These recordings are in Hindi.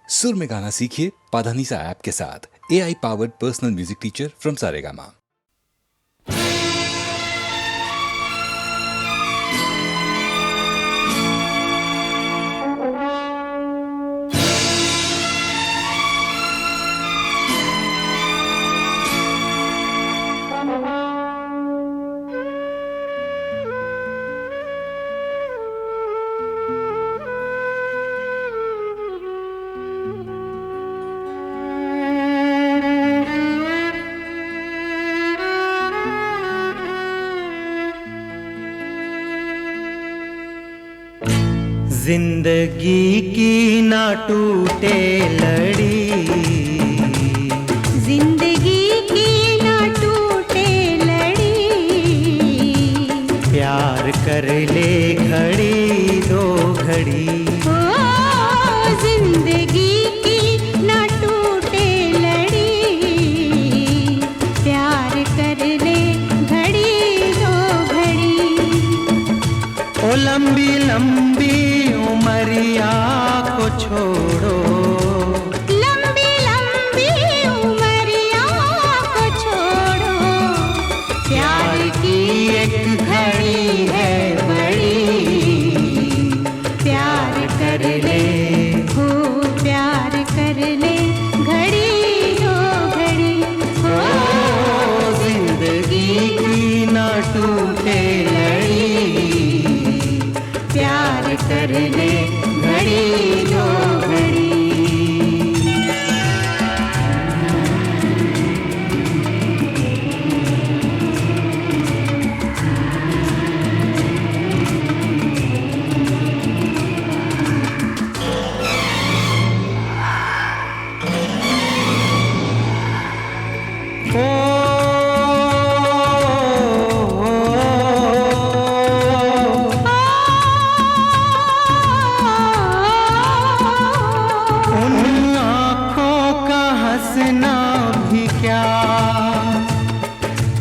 सुर में गाना सीखिए पाधानीसा ऐप के साथ। AI powered personal music teacher from Saregama. जिंदगी की ना टूटे लड़ी, जिंदगी की ना टूटे लड़ी, प्यार कर ले घड़ी दो घड़ी। ओ जिंदगी की ना टूटे लड़ी, प्यार कर ले घड़ी दो घड़ी। ओ लंबी लंबी उमरिया को छोड़ो, लंबी लंबी उमरिया को छोड़ो, प्यार की एक घड़ी है बड़ी, प्यार कर ले हो प्यार कर ले घड़ी दो घड़ी। ओ जिंदगी की ना टूटे लड़ी, प्यार कर ले घड़ी दो घड़ी।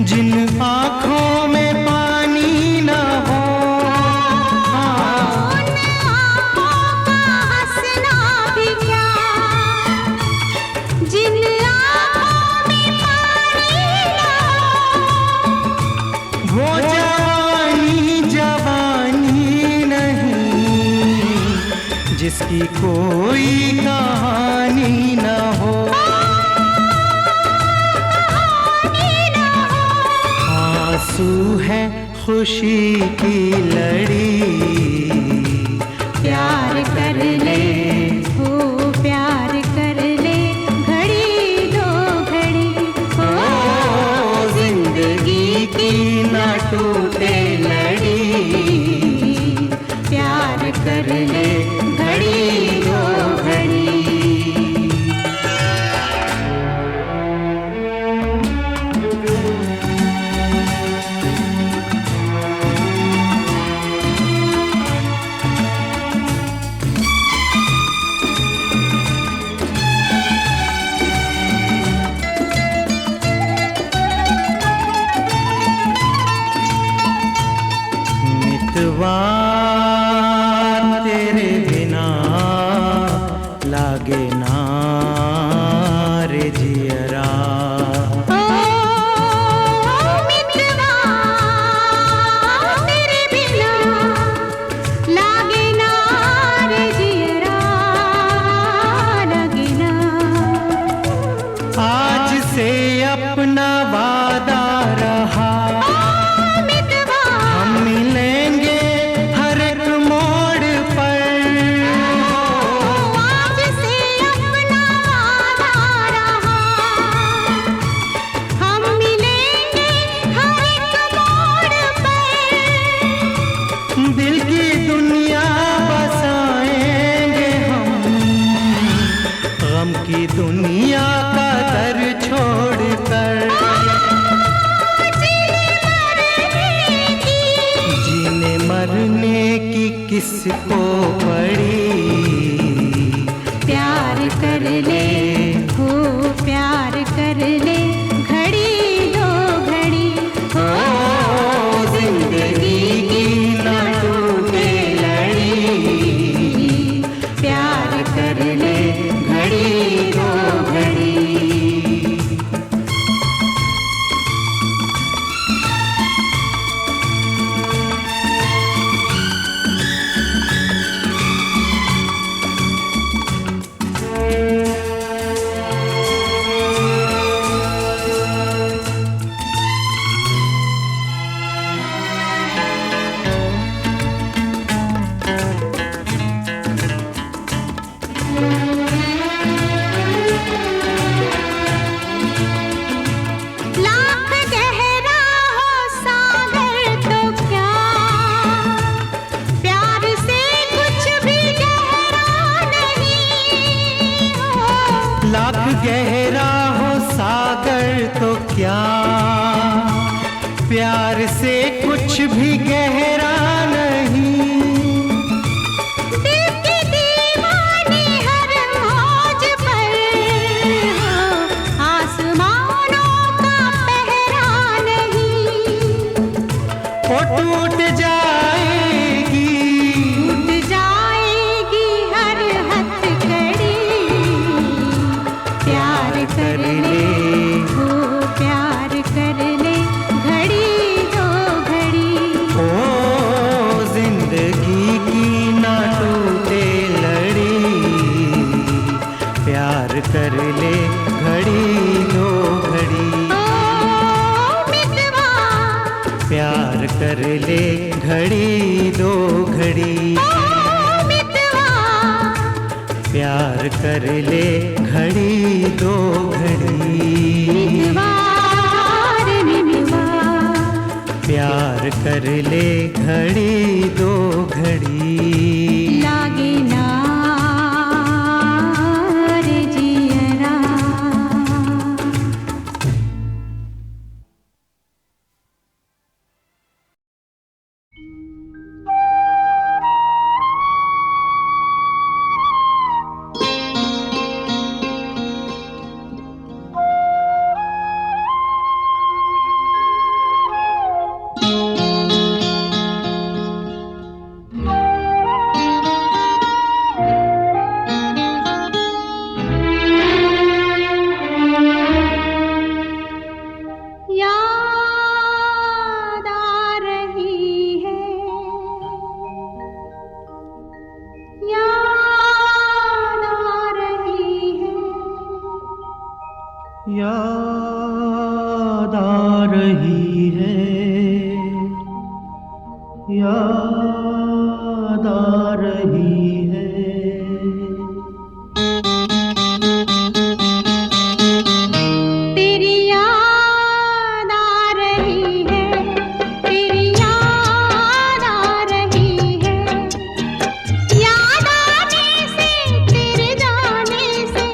जिन आँखों में पानी न हो, उन आँखों का हंसना भी क्या, जिन आँखों में पानी न हो, वो जवानी जवानी नहीं जिसकी कोई कहानी न हो। आंसू है खुशी की लड़ी, प्यार कर ले हो प्यार कर ले घड़ी दो घड़ी। ओ जिंदगी की ना टूटे लड़ी, प्यार कर ले घड़ी दो घड़ी। मितवा तेरे बिना लागे ना रे जियरा, ओ मितवा तेरे बिना लागे ना रे जियरा, लागे ना। आज से अपना वादा रहा, मितवा हम मिलेंगे हर एक मोड़ पर। आज से अपना वादा रहा, हम मिलेंगे हर एक मोड़ पर। दिल की दुनिया बसाएंगे हम, गम की दुनिया का दर छोड़कर। जीने मरने की किसको पड़ी, प्यार कर ले हो प्यार कर ले घड़ी दो घड़ी। ओ जिंदगी की ना टूटे लड़ी, प्यार कर ले घड़ी दो घड़ी। लाख गहरा हो सागर तो क्या, प्यार से कुछ भी गहरा नहीं हो। लाख गहरा हो सागर तो क्या, प्यार से कुछ भी गहरा नहीं। दिल की दीवानी हर मौज पर हो, आसमानों का पहरा नहीं। वो टूट जाएगी, टूट जाएगी हर हथकड़ी। प्यार कर ले हो, प्यार कर ले घड़ी दो घड़ी। ओ जिंदगी की ना टूटे लड़ी, प्यार कर ले घड़ी दो घड़ी। ओ मितवा, प्यार कर ले घड़ी दो घड़ी। ओ मितवा, प्यार कर ले घड़ी दो घड़ी। मितवा रे मितवा। प्यार कर ले घड़ी दो घड़ी। लागे ना रे जियरा। याद आ रही है, याद आ रही है। याद आ रही है, याद आ रही है। तेरी याद आ रही है, तेरी याद आ रही है। याद आने से, तेरे जाने से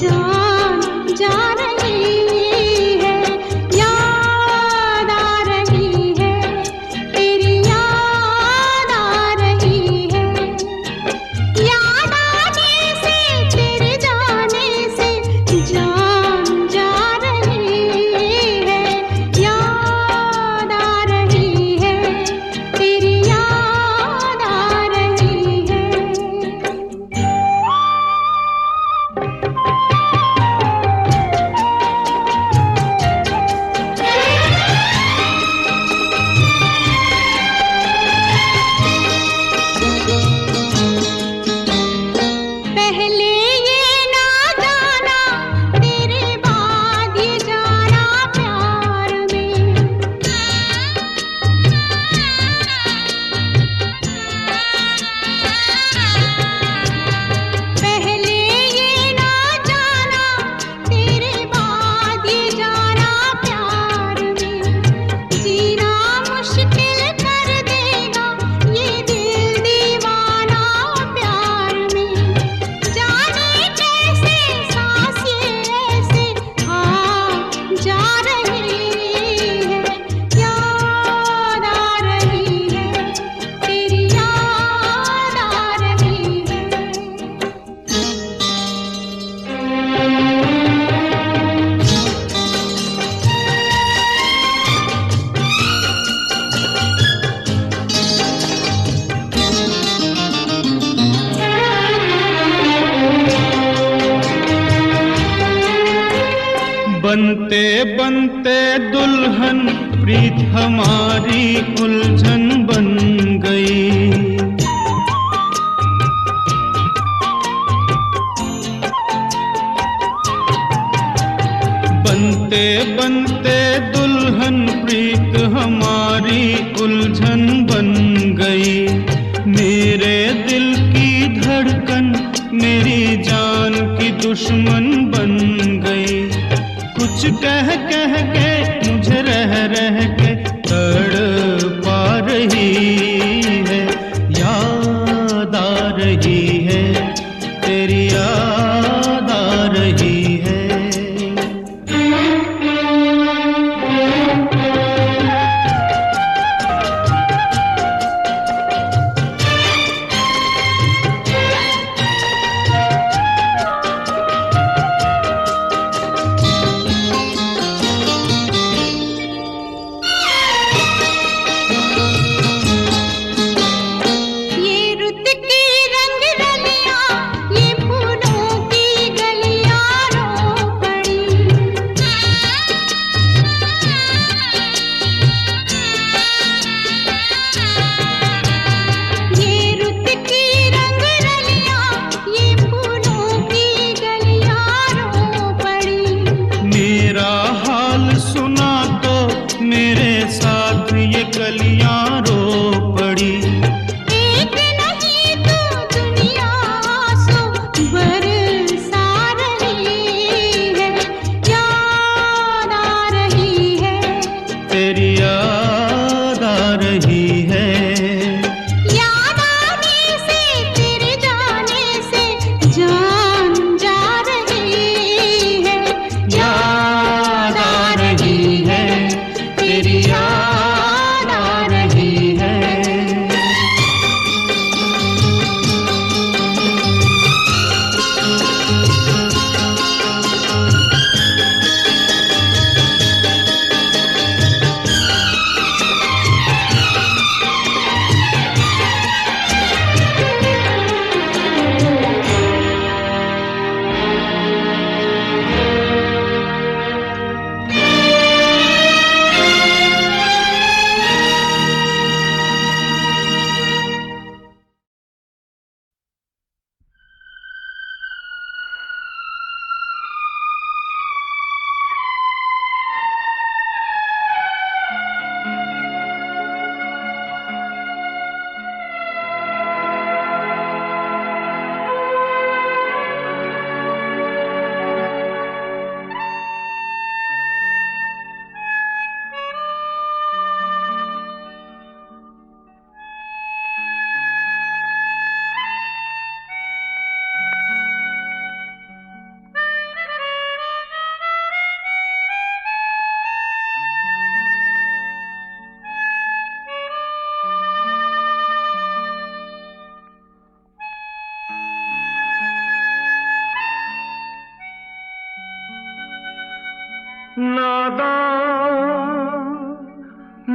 जान जा रही बनते बनते दुल्हन प्रीत हमारी उलझन बन गई। बनते बनते दुल्हन प्रीत हमारी उलझन बन गई। मेरे दिल की धड़कन मेरी जान की दुश्मन बन गई। कुछ कह कह के मुझे रह रह के तड़पा रही है। याद आ रही है, तेरी याद आ रही है।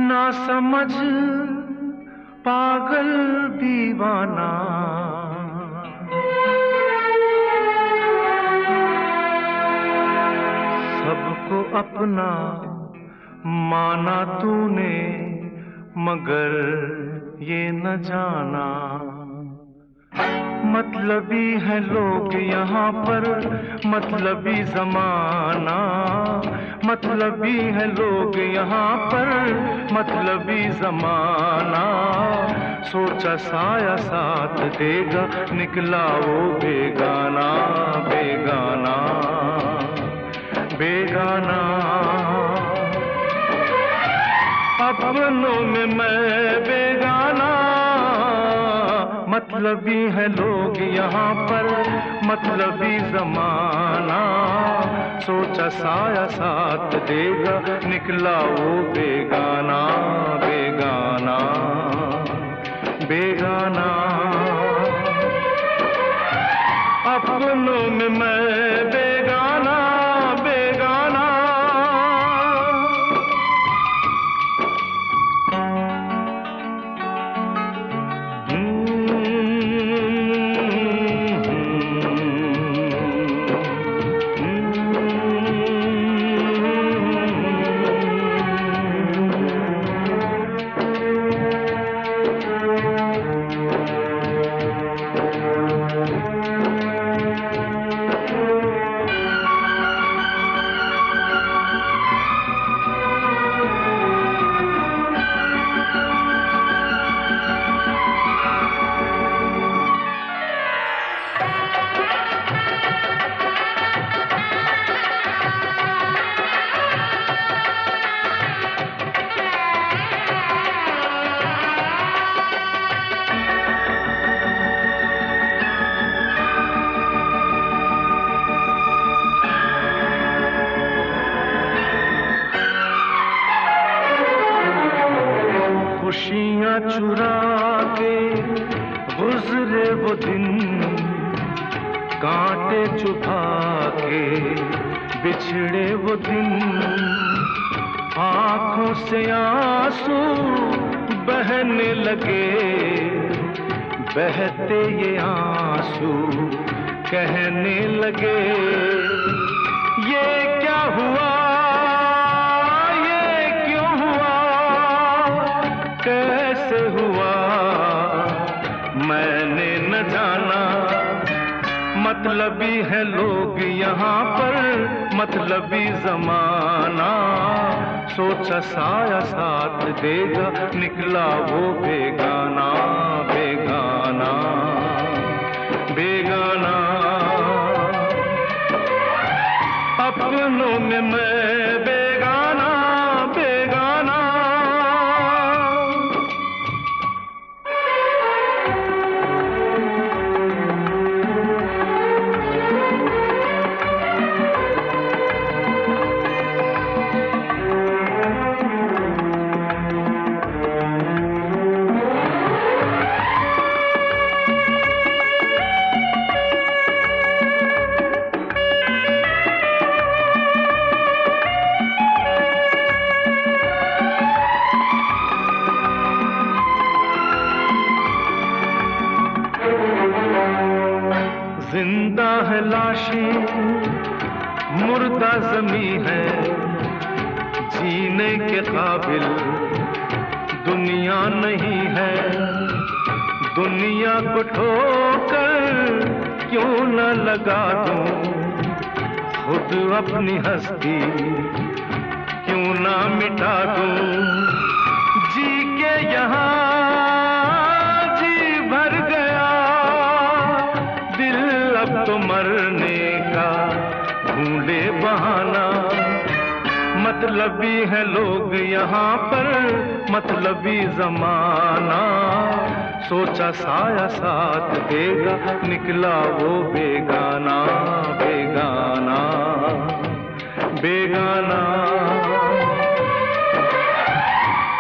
ना समझ पागल दीवाना, सबको अपना माना तूने, मगर ये न जाना मतलबी है लोग यहाँ पर, मतलबी जमाना। मतलबी है लोग यहाँ पर, मतलबी जमाना। सोचा साया साथ देगा, निकला वो बेगाना बेगाना बेगाना। अपनों में मैं बेगाना, मतलबी है लोग यहाँ पर, मतलबी जमाना। सोचा साया साथ देगा, निकला वो बेगाना बेगाना बेगाना। अपनों में मैं बेगाना बेगाना। के बिछड़े वो दिन, आंखों से आंसू बहने लगे, बहते ये आंसू कहने लगे, ये क्या हुआ, ये क्यों हुआ, कैसे हुआ, मैंने न जाना। मतलबी है लोग यहाँ पर, मतलबी जमाना, सोचा साया साथ देगा, निकला वो बेगाना, बेगाना, बेगाना। अपनों में मैं बेगाना, बेगाना। जिंदा है लाशें, मुर्दा जमी है, जीने के काबिल दुनिया नहीं है। दुनिया को ठोकर क्यों न लगा दूं, खुद अपनी हस्ती क्यों ना मिटा दूं। जी के यहाँ जी भर गया, अब तो मरने का ढूंढे बहाना। मतलबी है लोग यहाँ पर, मतलबी जमाना, सोचा साया साथ देगा, निकला वो बेगाना, बेगाना, बेगाना।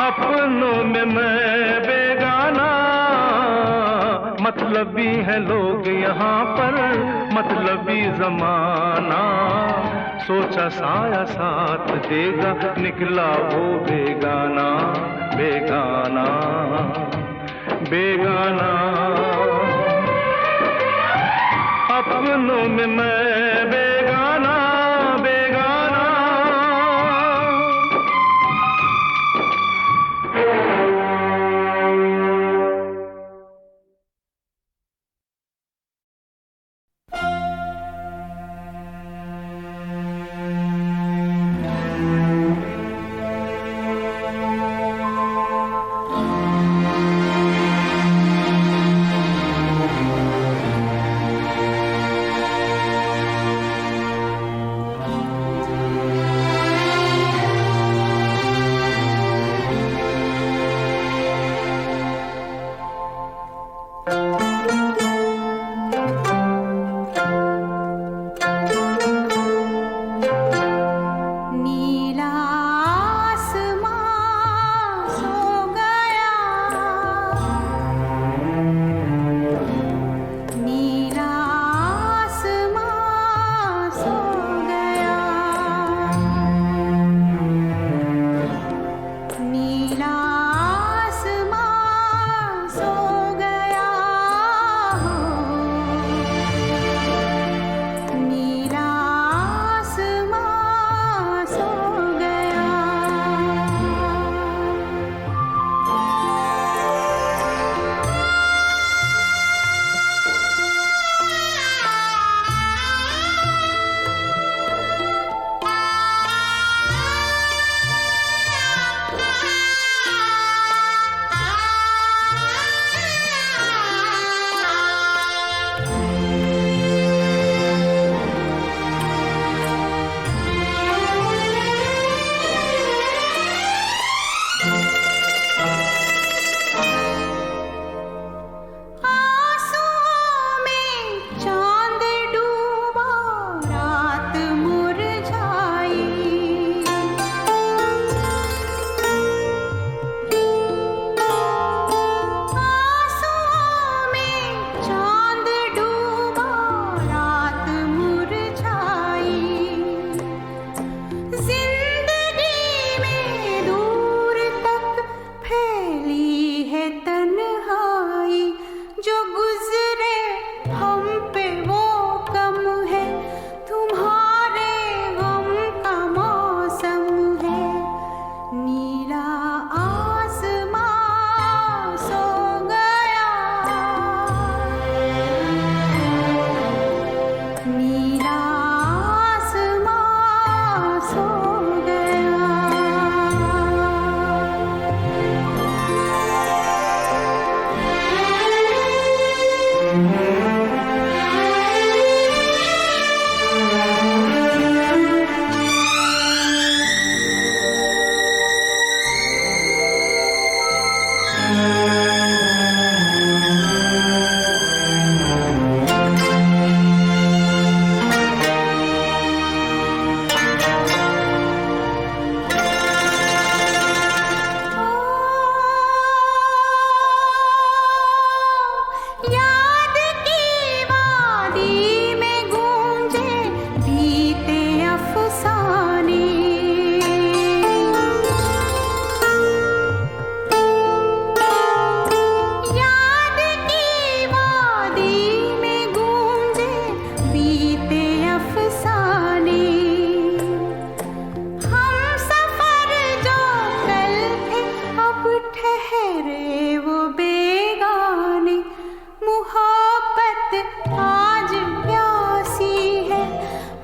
अपनों में मैं बेगाना, मतलबी है लोग यहाँ पर, मतलबी जमाना, सोचा साया साथ देगा, निकला वो बेगाना, बेगाना, बेगाना। अपनों में मैं बेगाना, बेगाना।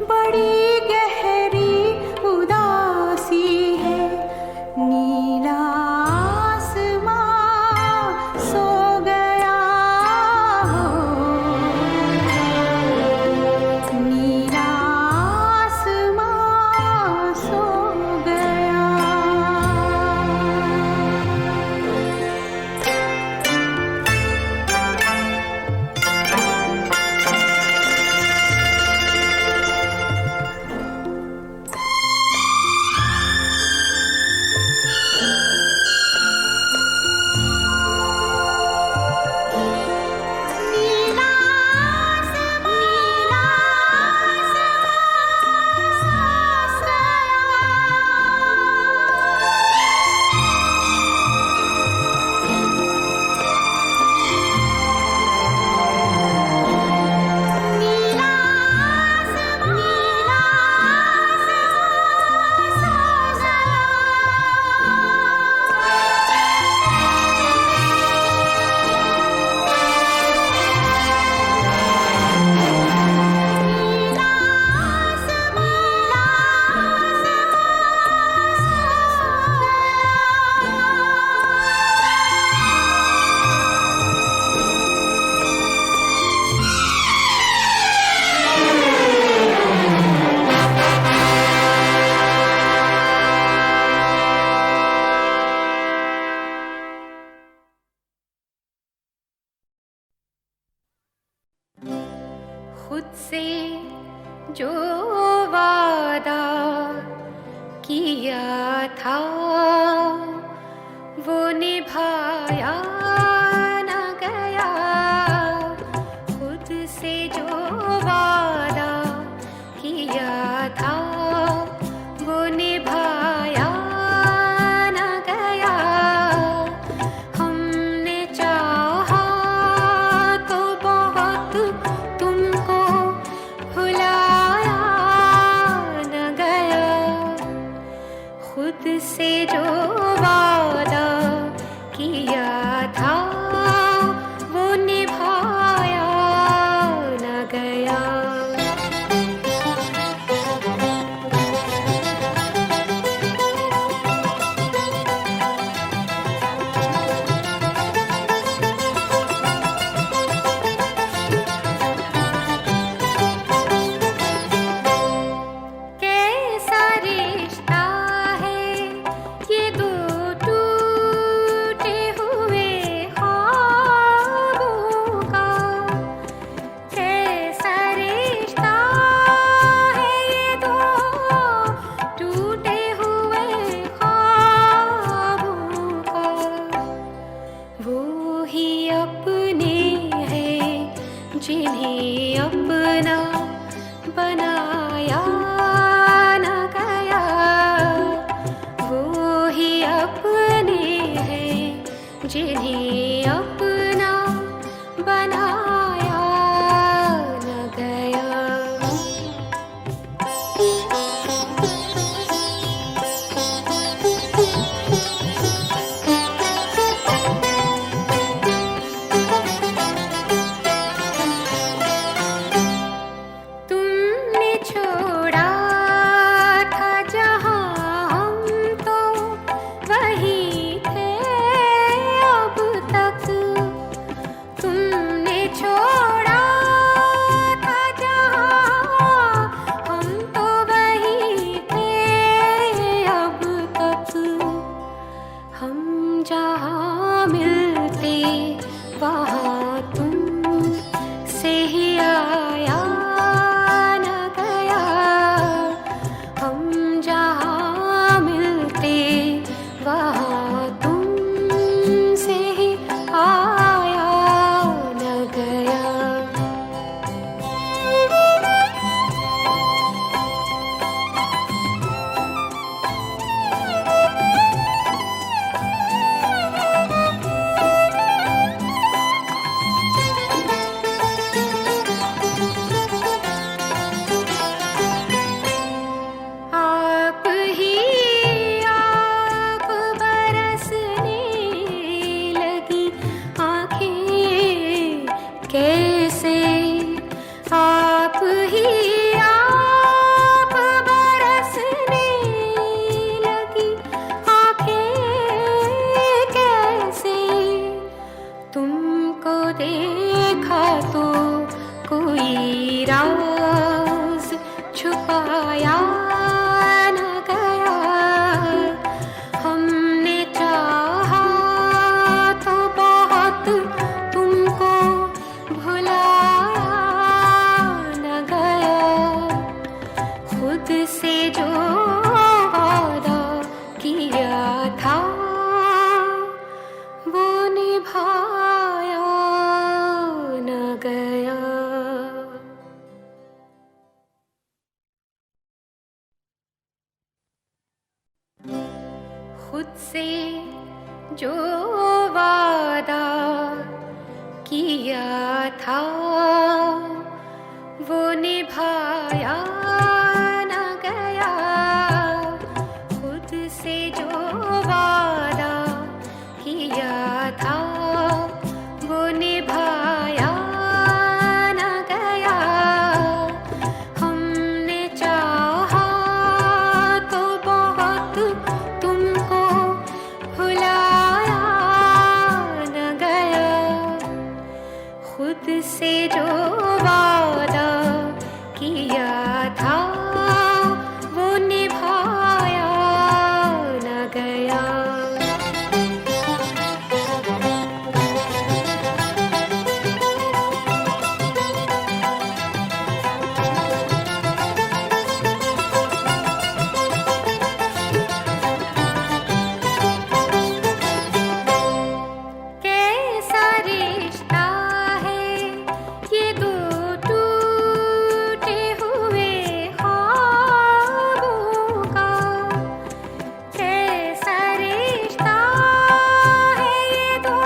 बड़ी गहरी उदासी है। नीला आसमां सो गया हो, नीला आसमां सो गया। नीला आसमां, नीला आसमां सो गया। नीला आसमां, नीला आसमां सो खुद से जो वादा किया था वो निभाया न गया। खुद से जो वादा किया था वो निभाया न गया। हमने चाहा तो बहुत तुमको भुलाया न गया। खुद से जो वादा किया था वो निभाया न गया। कैसा रिश्ता है ये दो टूटे हुए ख्वाबों का। कैसा रिश्ता है ये दो टूटे हुए ख्वाबों का। वो ही अपने हैं जिन्हें अपना बनाया न गया। वो ही अपने हैं जिन्हें अपना बनाया न गया। तुमने छोड़ा था जहाँ हम तो वहीं थे अब निभाया न गया। हमने चाहा तो बहुत तुमको भुलाया न गया। खुद से जो वादा किया था वो निभाया न गया। खुद से जो वादा किया था वो निभाया न गया। खुद से जो वादा किया था वो निभाया न गया। हमने चाहा तो बहुत तुमको भुलाया न गया। खुद से जो वादा किया था वो निभाया न गया। कैसा रिश्ता है ये दो टूटे हुए ख्वाबों का। कैसा रिश्ता है ये दो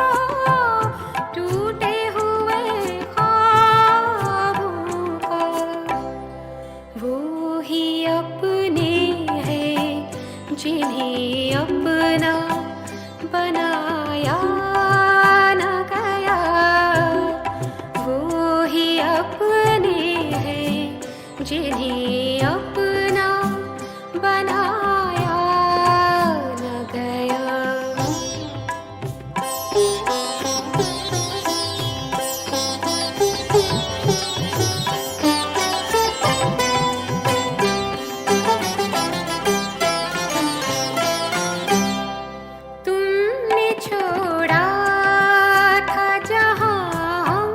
टूटे हुए ख्वाबों का। वो ही अपने हैं जिन्हें अपना बनाया न गया। वो ही अपने हैं जिन्हें अपना बनाया न गया। तुमने छोड़ा था जहाँ हम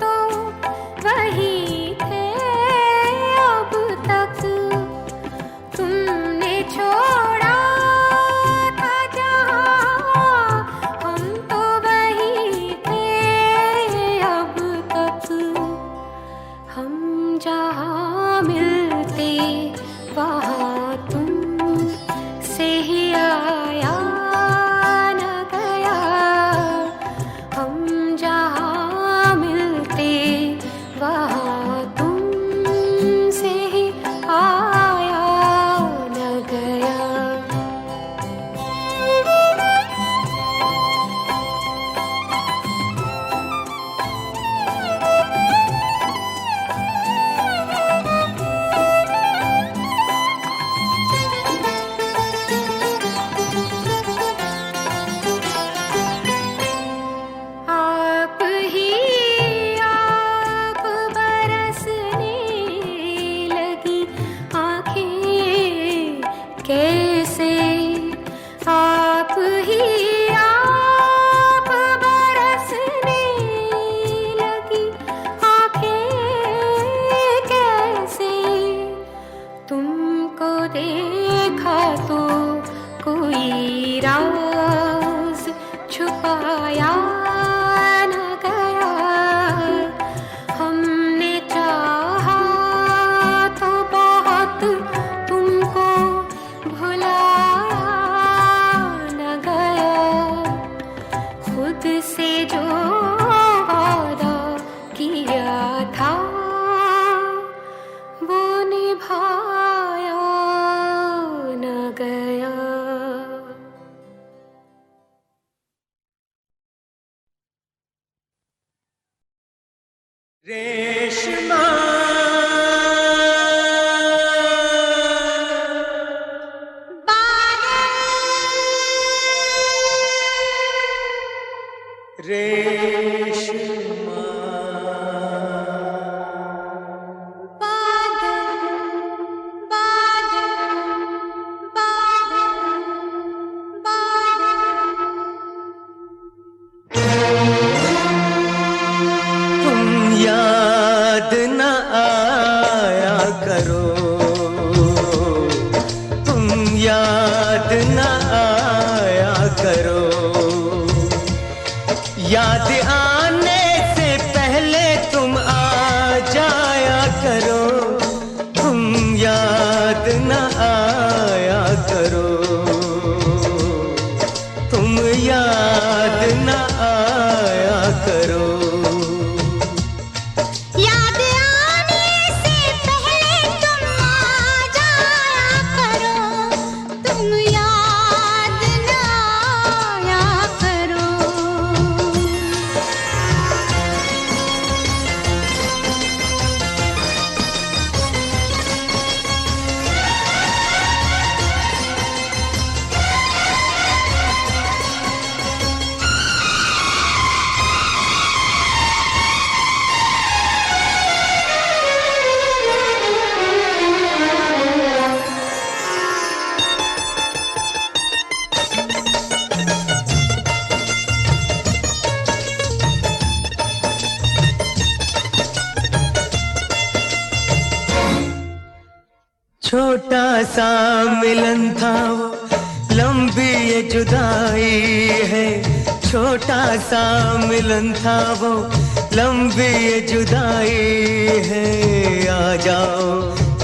तो वहीं थे अब तक। तुमने छोड़ा था जहाँ हम तो वहीं थे अब तक। हम जहाँ मिलते वहाँ तुम से ही आया न गया। हम जहाँ मिलते वहाँ तुम से ही आया न गया। आप ही आप बरसने लगी आँखें कैसे। आप ही आप बरसने लगी आँखें कैसे। तुमको देखा तो कोई राज छुपाया न गया। हमने चाहा तो बहुत तुमको भुलाया न गया। खुद से जो वादा किया था वो निभाया न गया। रेशमा रेशमा याद न आया करो, तुम याद न आया करो। याद आने से पहले तुम आ जाया करो, तुम याद न आया करो। छोटा सा मिलन था वो, लंबी ये जुदाई है। छोटा सा मिलन था वो, लंबी ये जुदाई है। आ जाओ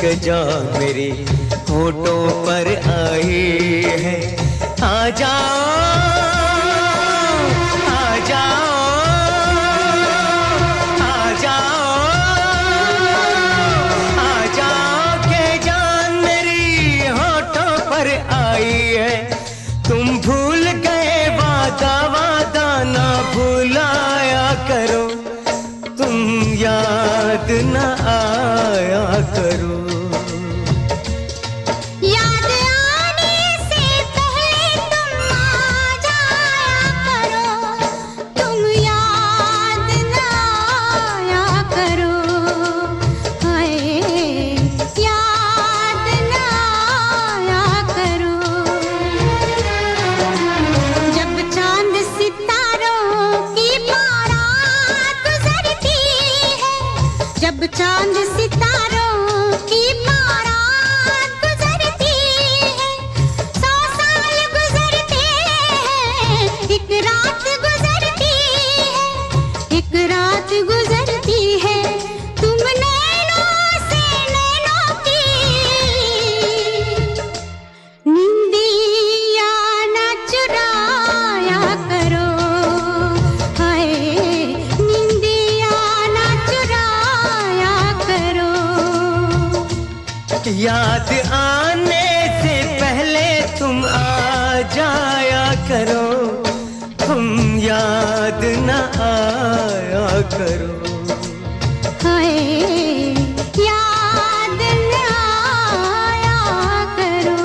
के जा मेरी होठों पर आई है। आ जाओ, आ जाओ, आ जाओ, आ जाओ के जान मेरी होठों पर आई है। तुम भूल गए वादा, वादा ना भुलाया करो, तुम याद न आया करो। याद आने से पहले तुम आ जाया करो, तुम याद न आया करो। हाय याद न आया करो। जब चांद सितारों की बारात गुजरती है, जब चांद सितारों की बारात गुजरती है, 100 साल गुजरते हैं, एक रात गुजरती है, एक रात गुजरती है। तुम नैनों से नैनों की निंदिया न चुराया करो। हाय निंदिया न चुराया करो। याद आने से पहले तुम आ जाया करो, तुम याद न आया करो। हाय याद न आया करो।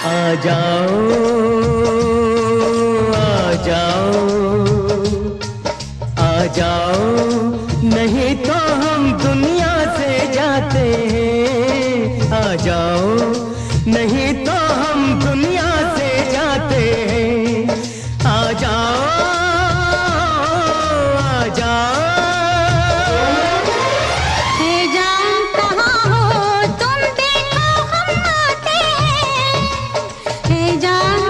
आ जाओ, आ जाओ, आ जाओ, नहीं तो हम दुनिया से जाते हैं। आ जाओ, नहीं तो हम दुनिया से जाते हैं। आ जाओ, आ जाओ। है जान कहाँ हो तुम, देखो हम आते हैं। है जान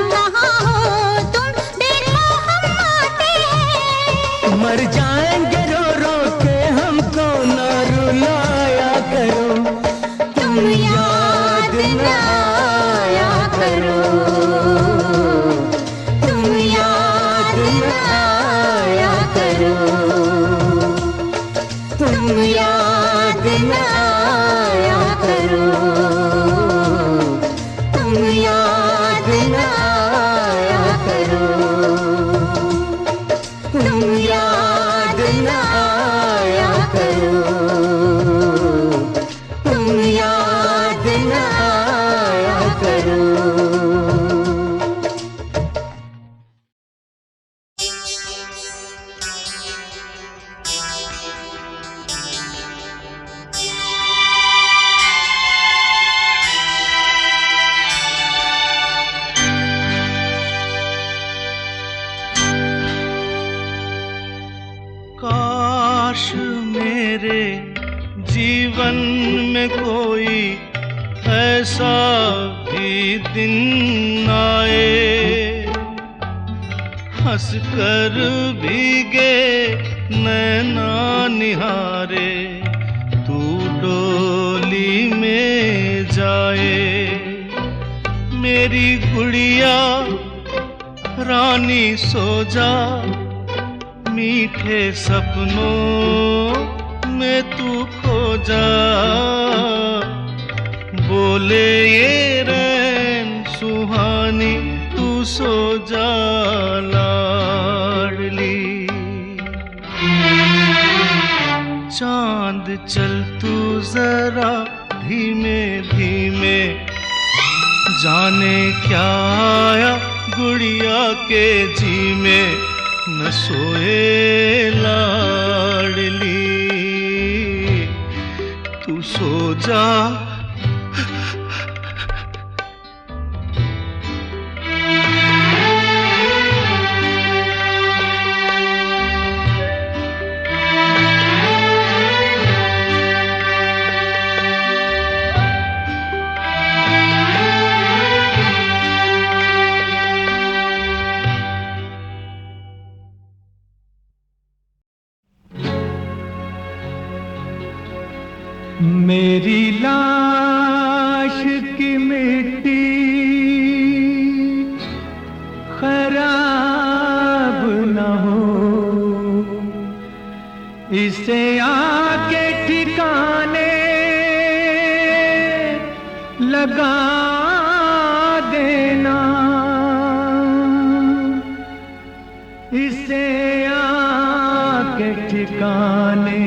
काश मेरे जीवन में कोई ऐसा भी दिन आए, हंस कर भीगे नैना निहारे तू डोली में जाए। मेरी गुड़िया रानी सो जा, मीठे सपनों में तू खो जा। बोले ये रैन सुहानी तू सो जा लाडली। चांद चल तू जरा धीमे धीमे, जाने क्या आया गुड़िया के जी में। न सोए लाडली तू सो जा। मेरी लाश की मिट्टी खराब न हो, इसे आके ठिकाने लगा देना। इसे आके ठिकाने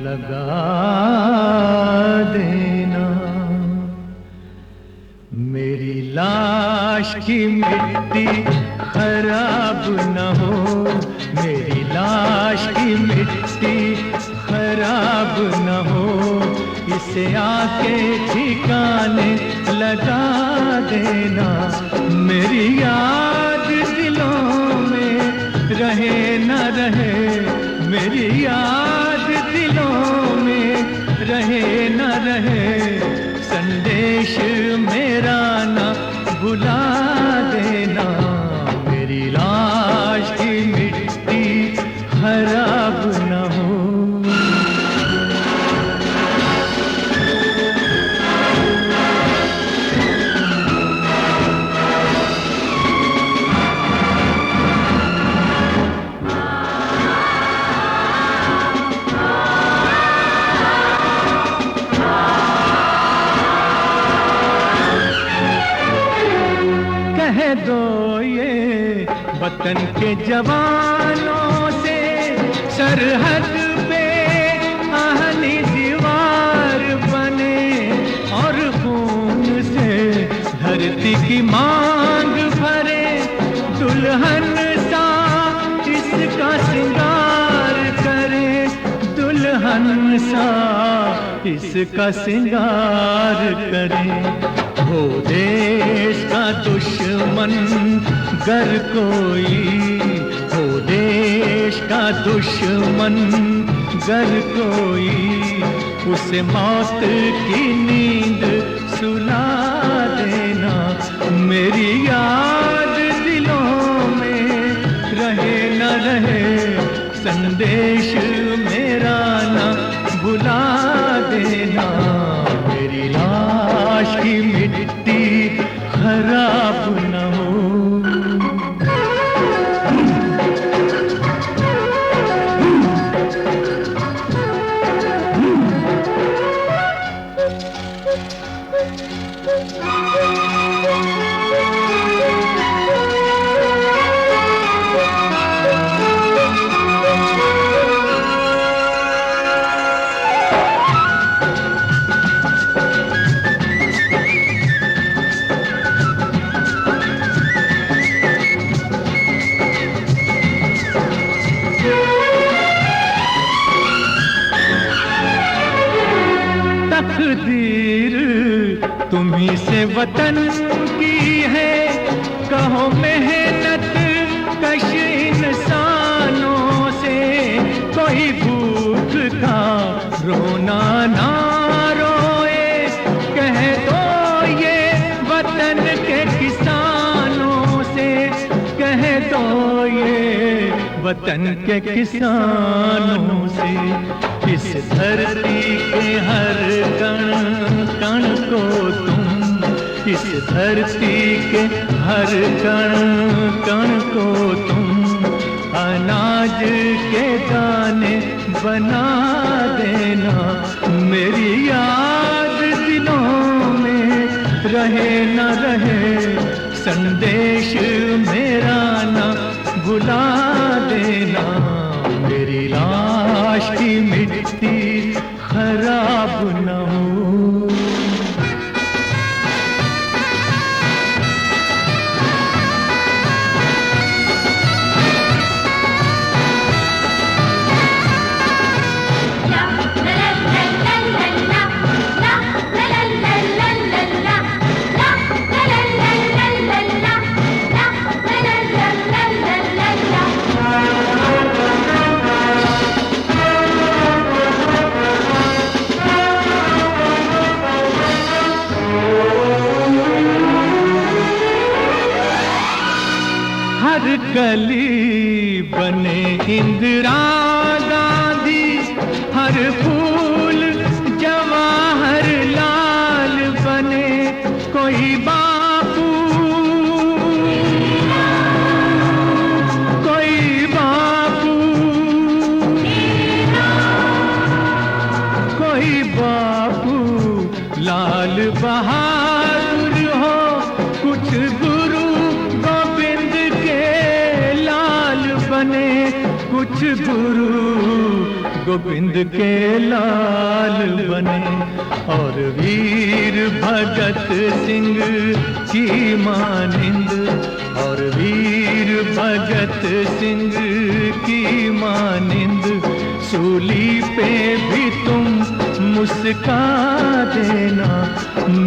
लगा देना। मेरी लाश की मिट्टी खराब न हो, मेरी लाश की मिट्टी खराब न हो, इसे आके ठिकाने लगा देना। मेरी याद दिलों में रहे न रहे, मेरी याद दिलों में रहे न रहे, संदेश मेरा न भुला देना। मेरी लाश की मिट्टी खराब न हो। कह दो ये वतन के जवानों से, सरहद पे आहनी दीवार बने और खून से धरती की मांग भरे। दुल्हन सा इसका श्रृंगार करे, दुल्हन सा इसका श्रृंगार करे। हो देश का दुश्मन गर कोई, हो देश का दुश्मन गर कोई, उसे मौत की नींद सुला देना। मेरी याद दिलों में रहे न रहे, संदेश मेरा न भुला देना। मेरी लाश की मिट्टी खराब न हो। तकदीर तुम्ही से वतन की है, कहो मेहनत कश इंसानों वतन के किसानों से, इस धरती के हर कण कण को तुम, इस धरती के हर कण कण को तुम अनाज के दाने बना देना। मेरी याद दिलों में रहे न रहे, संदेश मेरा न भुला देना। मेरी लाश की मिट्टी खराब न हो। गली बने इंदिरा गांधी, हर फूल जवाहर लाल बने कोई बापू, कोई बापू, कोई बापू लाल बहादुर हो, कुछ गुरु गोविंद के लाल बने, कुछ गुरु गोविंद के लाल बने। और वीर भगत सिंह की मानिंद, और वीर भगत सिंह की मानिंद सूली पे भी तुम मुस्का देना।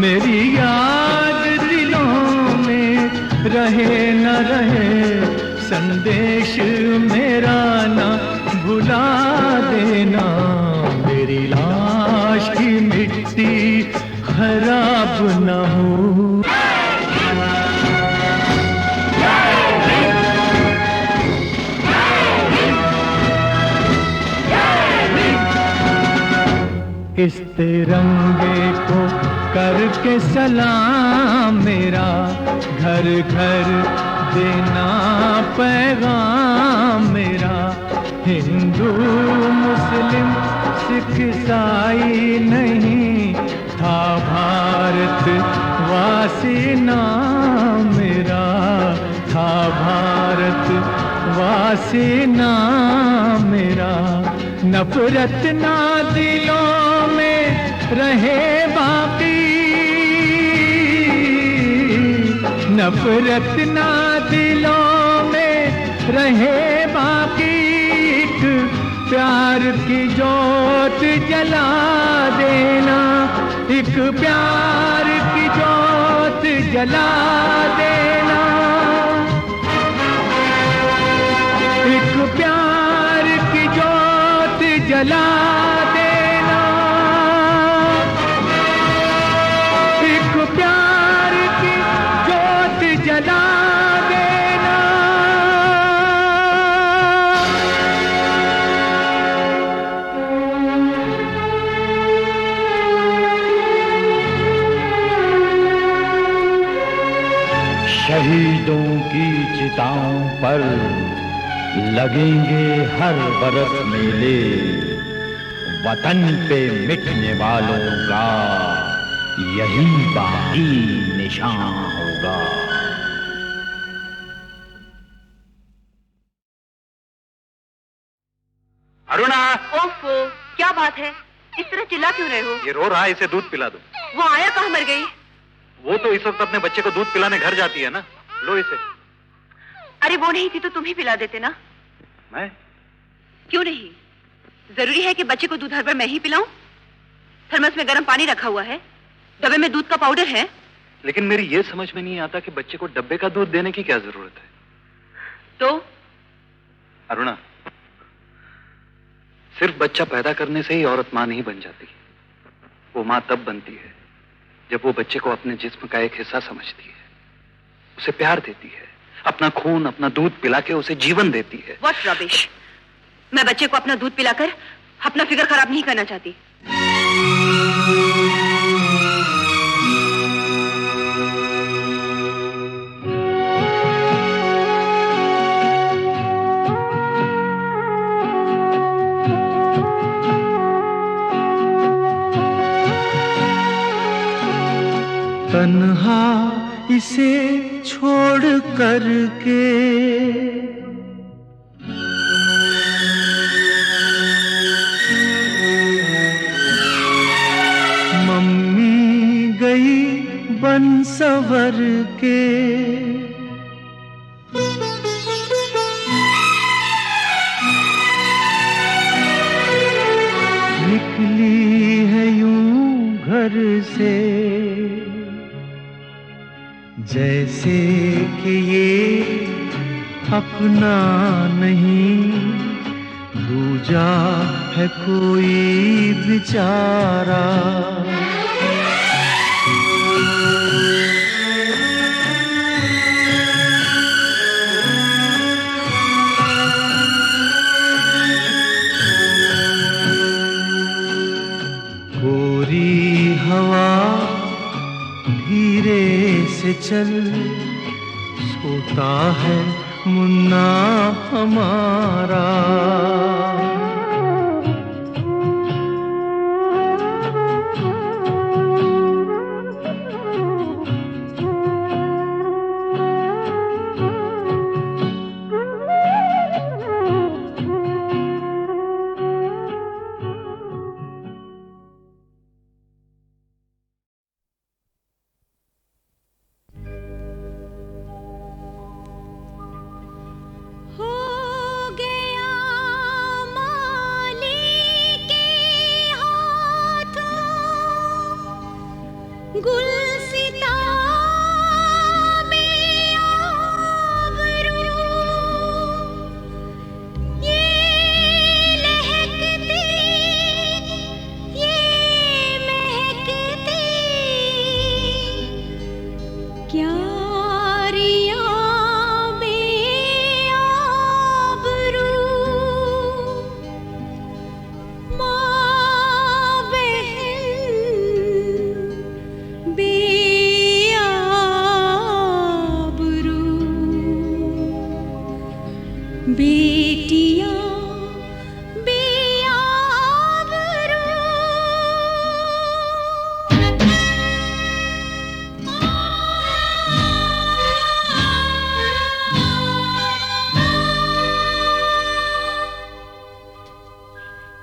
मेरी याद दिलों में रहे न रहे, संदेश मेरा न भुला देना। मेरी लाश की मिट्टी खराब न हो। इस तिरंगे को करके सलाम मेरा, घर घर देना पैगाम मेरा। हिंदू मुस्लिम सिख ईसाई नहीं था भारत वासी नाम मेरा, था भारत वासी नाम मेरा। नफरत ना दिलों में रहे बाकी, नफरत ना दिलों में रहे बाकी। एक प्यार की जोत जला देना, एक प्यार की जोत जला देना, एक प्यार की जोत जला देना, एक प्यार की जोत जला देना। शहीदों की चिताओं पर लगेंगे हर बरस मेले, वतन पे मिटने वालों का यही बाकी निशान होगा। अरुणा! ओफो, क्या बात है? इस तरह चिल्ला क्यों रहे हो? ये रो रहा है, इसे दूध पिला दो। वो आया कहाँ मर गई? वो तो इस वक्त अपने बच्चे को दूध पिलाने घर जाती है ना। लो इसे। अरे वो नहीं थी तो तुम ही पिला देते ना। मैं? क्यों नहीं? जरूरी है कि बच्चे को दूध हर बार मैं ही पिलाऊं? थर्मस में गर्म पानी रखा हुआ है, डब्बे में दूध का पाउडर है। लेकिन मेरी ये समझ में नहीं आता कि बच्चे को डब्बे का दूध देने की क्या जरूरत है। तो अरुणा, सिर्फ बच्चा पैदा करने से ही औरत मां नहीं बन जाती। वो मां तब बनती है जब वो बच्चे को अपने जिस्म का एक हिस्सा समझती है, उसे प्यार देती है, अपना खून, अपना दूध पिला के उसे जीवन देती है। What rubbish! मैं बच्चे को अपना दूध पिलाकर अपना फिगर खराब नहीं करना चाहती। तन्हा इसे छोड़ कर के मम्मी गई बन सवर के। निकली है यूं घर से जैसे कि ये अपना नहीं, दूजा है कोई बेचारा। गोरी हवा धीरे से चल, सोता है मुन्ना हमारा।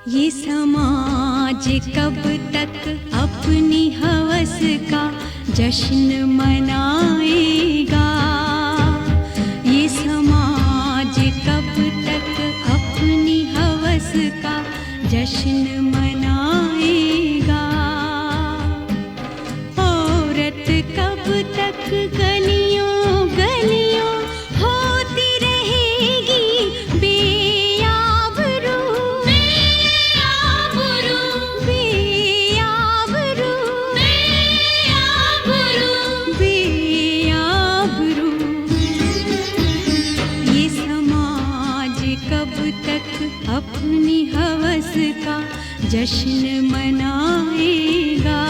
ये समाज कब तक अपनी हवस का जश्न मनाएगा? ये समाज कब तक अपनी हवस का जश्न मनाएगा? औरत कब तक गलियों गलियों होती रहेगी बेआबरू, बेआबरू, बेआबरू, बेआबरू, बेआबरू। ये समाज कब तक अपनी हवस का जश्न मनाएगा?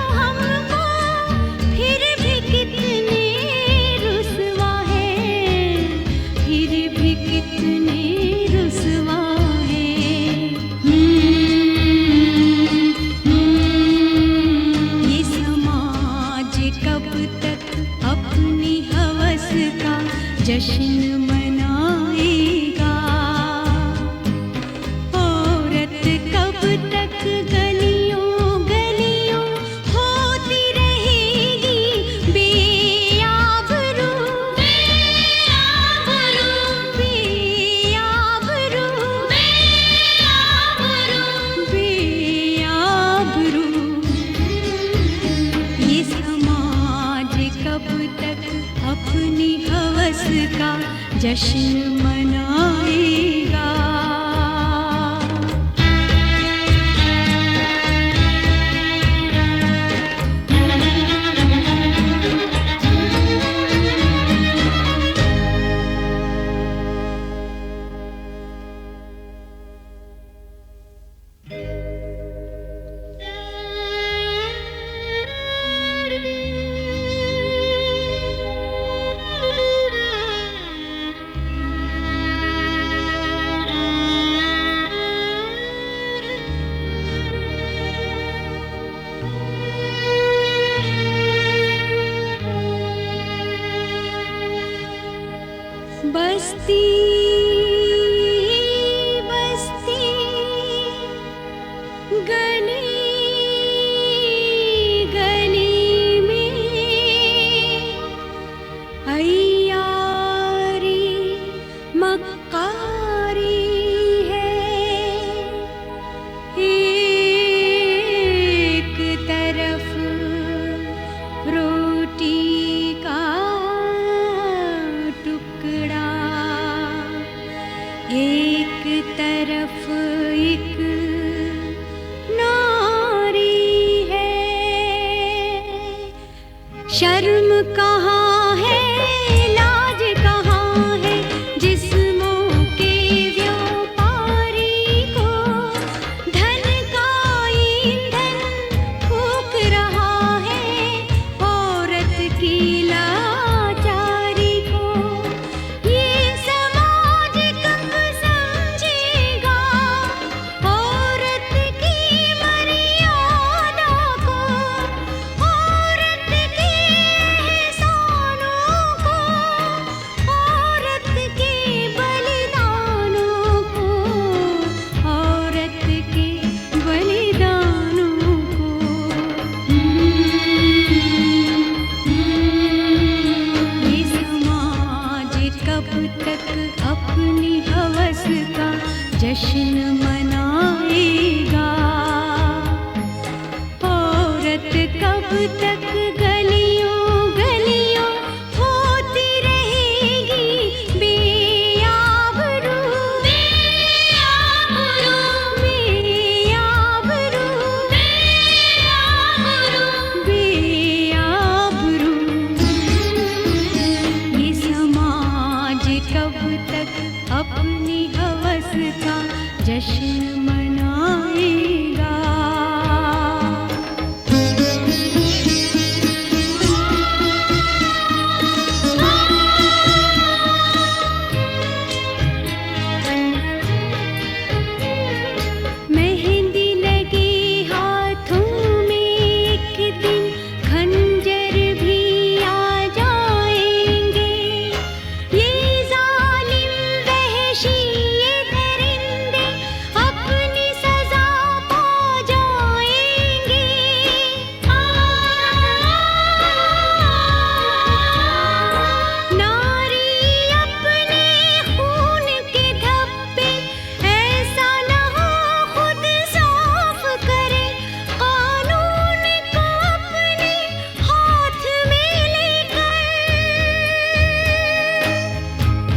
हम जश्न मनाएगा। औरत कब तक गलियों गलियों होती रहेगी बेआबरू, बेआबरू, बेआबरू, बेआबरू, बेआबरू। ये समाज कब तक अपनी हवस का जश्न मनाएगा। बस्ती बस्ती गली गली में अय्यारी मक्कारी है। एक तरफ रोटी का टुकड़ा, एक तरफ एक नारी है। शर्म कहाँ है, लाज कहाँ है, जिस्मों के व्यापारी को धन का ईंधन फूंक रहा है औरत की लाचारी को। ये समाज कब समझेगा औरत की मर्यादा को, औरत के एहसानों को, औरत के बलिदानों को, औरत के बलिदानों को। ये समाज कब तक अपनी हवस का जश्न मनाएगा। औरत कब तक गलियों गलियों होती रहेगी बेआबरू, बेआबरू, बेआबरू, बेआबरू, बेआबरू। ये समाज कब तक अपनी हवस का जश्न मनाएगा। मेहंदी लगी हाथों में एक दिन खंजर भी आ जाएंगे। ये जालिम वहशी ये दरिंदे अपनी सजा पा जाएंगे। नारी अपने खून के धब्बे ऐसा न हो खुद साफ करे, कानून को अपने हाथ में लेकर।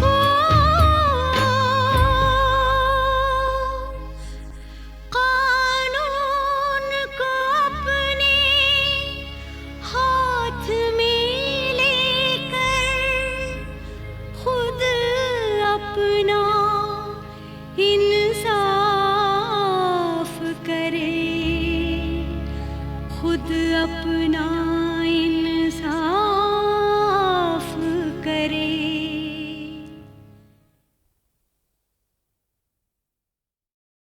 ओ कानून को अपने हाथ में लेकर खुद अपना इंसाफ करे, खुद अपना